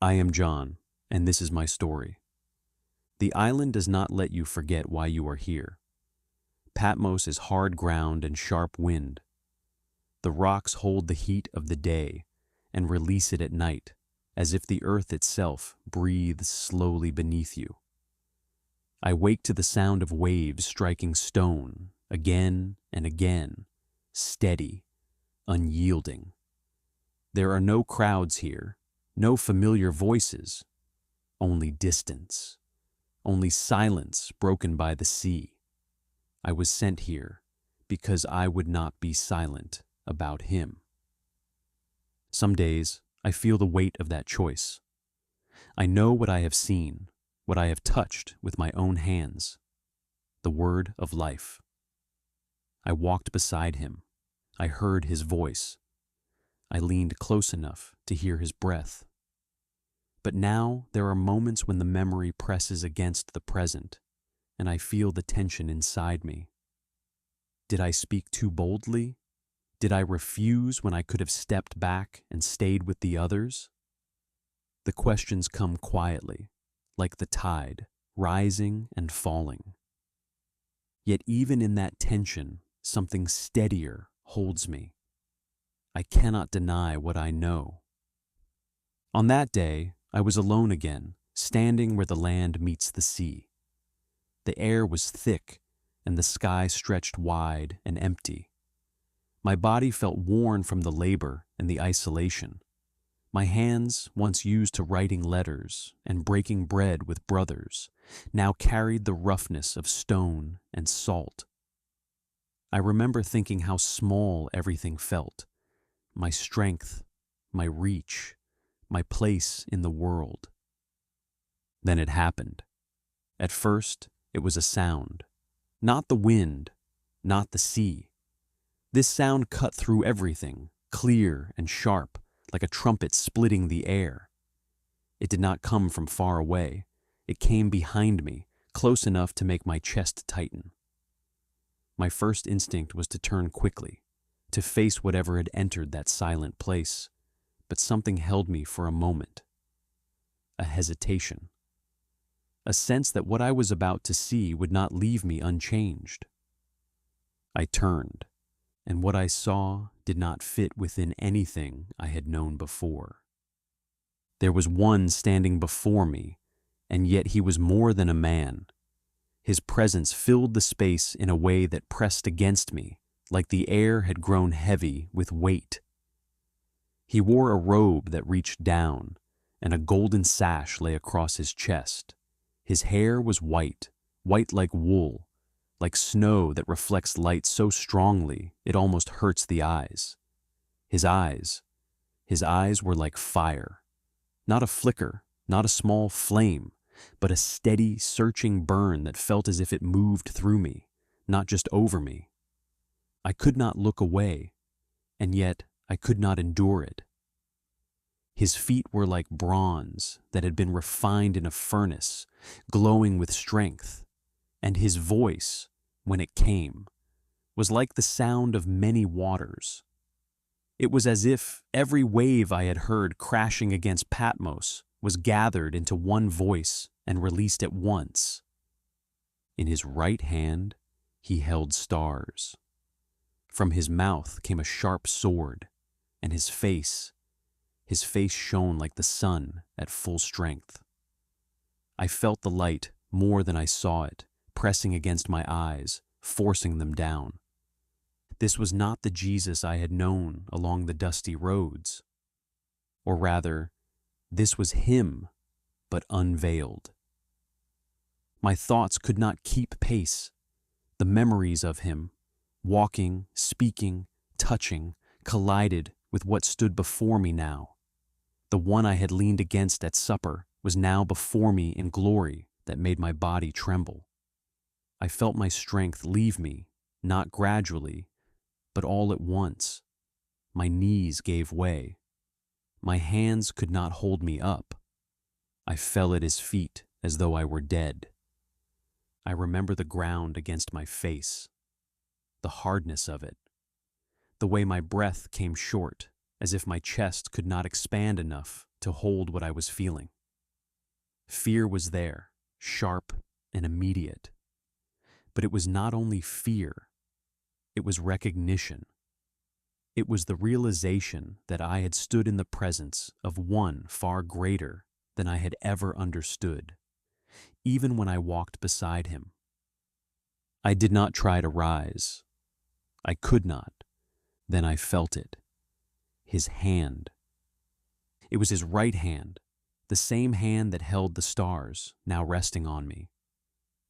I am John, and this is my story. The island does not let you forget why you are here. Patmos is hard ground and sharp wind. The rocks hold the heat of the day and release it at night, as if the earth itself breathes slowly beneath you. I wake to the sound of waves striking stone again and again, steady, unyielding. There are no crowds here, no familiar voices, only distance, only silence broken by the sea. I was sent here because I would not be silent about him. Some days I feel the weight of that choice. I know what I have seen, what I have touched with my own hands, the word of life. I walked beside him. I heard his voice. I leaned close enough to hear his breath. But now there are moments when the memory presses against the present, and I feel the tension inside me. Did I speak too boldly? Did I refuse when I could have stepped back and stayed with the others? The questions come quietly, like the tide, rising and falling. Yet even in that tension, something steadier holds me. I cannot deny what I know. On that day, I was alone again, standing where the land meets the sea. The air was thick, and the sky stretched wide and empty. My body felt worn from the labor and the isolation. My hands, once used to writing letters and breaking bread with brothers, now carried the roughness of stone and salt. I remember thinking how small everything felt, my strength, my reach, my place in the world. Then it happened. At first, it was a sound. Not the wind, not the sea. This sound cut through everything, clear and sharp, like a trumpet splitting the air. It did not come from far away. It came behind me, close enough to make my chest tighten. My first instinct was to turn quickly, to face whatever had entered that silent place, but something held me for a moment. A hesitation. A sense that what I was about to see would not leave me unchanged. I turned, and what I saw did not fit within anything I had known before. There was one standing before me, and yet he was more than a man. His presence filled the space in a way that pressed against me, like the air had grown heavy with weight. He wore a robe that reached down, and a golden sash lay across his chest. His hair was white, white like wool, like snow that reflects light so strongly it almost hurts the eyes. His eyes were like fire. Not a flicker, not a small flame, but a steady, searching burn that felt as if it moved through me, not just over me. I could not look away, and yet I could not endure it. His feet were like bronze that had been refined in a furnace, glowing with strength, and his voice, when it came, was like the sound of many waters. It was as if every wave I had heard crashing against Patmos was gathered into one voice and released at once. In his right hand, he held stars. From his mouth came a sharp sword, and his face shone like the sun at full strength. I felt the light more than I saw it, pressing against my eyes, forcing them down. This was not the Jesus I had known along the dusty roads. Or rather, this was him, but unveiled. My thoughts could not keep pace. The memories of him, walking, speaking, touching, collided with what stood before me now. The one I had leaned against at supper was now before me in glory that made my body tremble. I felt my strength leave me, not gradually, but all at once. My knees gave way. My hands could not hold me up. I fell at his feet as though I were dead. I remember the ground against my face, the hardness of it, the way my breath came short, as if my chest could not expand enough to to hold what I was feeling. Fear was there, sharp and immediate. But it was not only fear, it was recognition. It was the realization that I had stood in the presence of one far greater than I had ever understood, even when I walked beside him. I did not try to rise. I could not. Then I felt it. His hand. It was his right hand, the same hand that held the stars, now resting on me.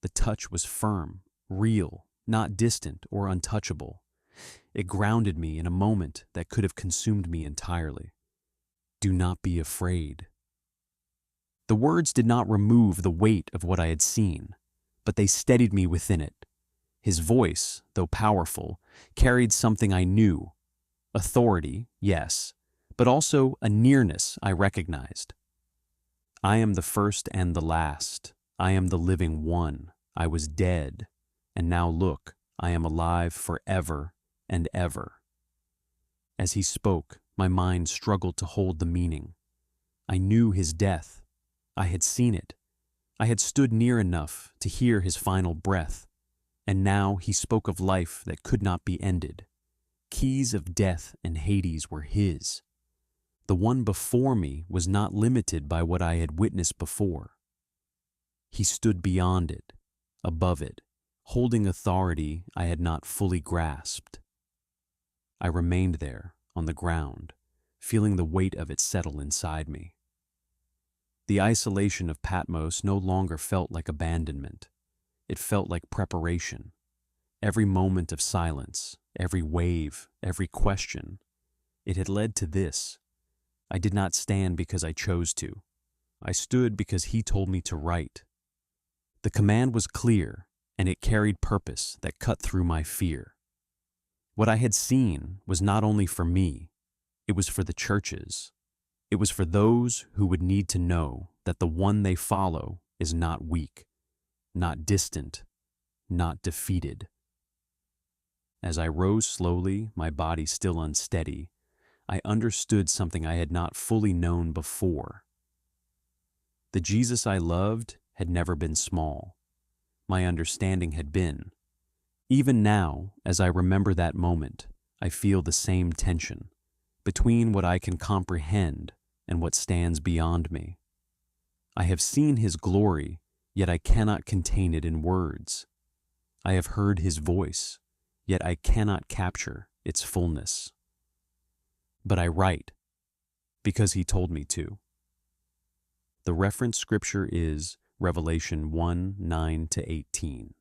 The touch was firm, real, not distant or untouchable. It grounded me in a moment that could have consumed me entirely. Do not be afraid. The words did not remove the weight of what I had seen, but they steadied me within it. His voice, though powerful, carried something I knew. Authority, yes, but also a nearness I recognized. I am the first and the last. I am the living one. I was dead, and now look, I am alive forever and ever. As he spoke, my mind struggled to hold the meaning. I knew his death. I had seen it. I had stood near enough to hear his final breath, and now he spoke of life that could not be ended. Keys of death and Hades were his. The one before me was not limited by what I had witnessed before. He stood beyond it, above it, holding authority I had not fully grasped. I remained there, on the ground, feeling the weight of it settle inside me. The isolation of Patmos no longer felt like abandonment. It felt like preparation. Every moment of silence, every wave, every question, it had led to this. I did not stand because I chose to. I stood because he told me to write. The command was clear, and it carried purpose that cut through my fear. What I had seen was not only for me, it was for the churches. It was for those who would need to know that the one they follow is not weak, not distant, not defeated. As I rose slowly, my body still unsteady, I understood something I had not fully known before. The Jesus I loved had never been small. My understanding had been. Even now, as I remember that moment, I feel the same tension between what I can comprehend and what stands beyond me. I have seen his glory, yet I cannot contain it in words. I have heard his voice, yet I cannot capture its fullness. But I write, because he told me to. The reference scripture is Revelation 1:9-18.